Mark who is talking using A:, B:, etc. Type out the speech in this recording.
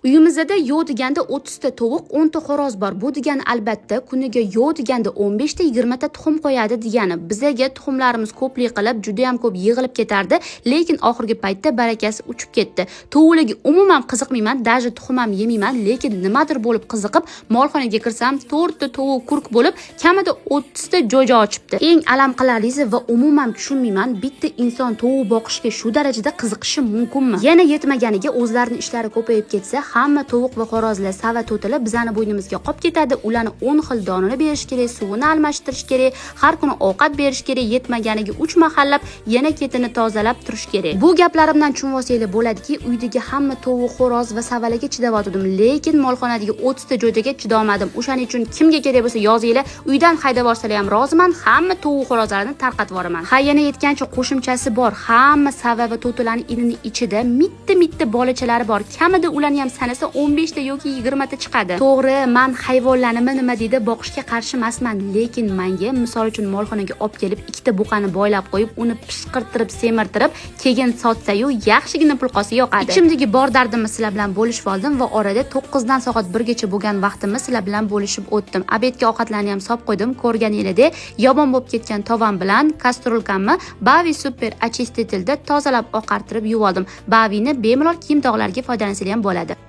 A: Uyimizda yo'q deganda 30 ta tovuq, 10 ta xo'roz bor. Bu degani albatta kuniga yo'q deganda 15 ta 20 ta tuxum qo'yadi degani. Bizaga tuxumlarimiz ko'plik qilib, juda ham ko'p yig'ilib ketardi, lekin oxirgi paytda barakasi uchib ketdi. Tovuqlarga umuman qiziqmayman, даже tuxum ham yemayman, lekin nimadir bo'lib qiziqib, molxonaga kirsam 4 ta tovuq kurk bo'lib, kamida 30 ta jo'ja ochibdi. Eng alam qilarlisi va umuman tushunmayman, bitta inson tovuq boqishga shu darajada qiziqishi mumkinmi? Yana yetmaganiga o'zlarining ishlari ko'payib ketsa, hamma tovuq va xo'rozlar sava to'tilib bizani bo'ynimizga qolib ketadi. Ularni 10 xil donini berish kerak, suvini almashtirish kerak, har kuni ovqat berish kerak, yetmaganiga 3 mahallab yana ketini tozalab turish kerak. Bu gaplarimdan tushunib olsanglar bo'ladiki, uydagi hamma tovuq, xo'roz va savalarga chidab lekin molxonadagi 30 ta jo'jaga chidolmadim. O'shaning uchun kimga kerak bo'lsa yozinglar, uydan haydab borsalar ham roziman, hamma tovuq xo'rozlarni tarqatib yuboraman. Ha, yana aytgancha qo'shimchasi bor. Hamma sava va to'tilarning inining ichida mitta bolachalari bor. Kamida ularni ham sanasa 15 ta yoki 20 ta chiqadi. To'g'ri, men hayvonlarni nima deydi boqishga qarshi emasman, lekin menga misol uchun molxonaga olib kelib ikkita buqani boylab qo'yib, uni pishqirtirib, semirtirib, keyin sotsa-yu yaxshigina pul qolsa yoqadi. Ichimdagi bor dardimni sizlar bilan bo'lishib oldim va orada 9 dan soat 1 gacha bo'lgan vaqtimni sizlar bilan bo'lishib o'tdim. Obedga ovqatlarni ham solib qo'ydim. Ko'rganinglarda yomon bo'lib ketgan tovan bilan kastrulkamni Bavi Super Achistitelda tozalab oqartirib yuvoldim. Bavini bemalol kiyim dog'lariga foydalansanglar ham bo'ladi.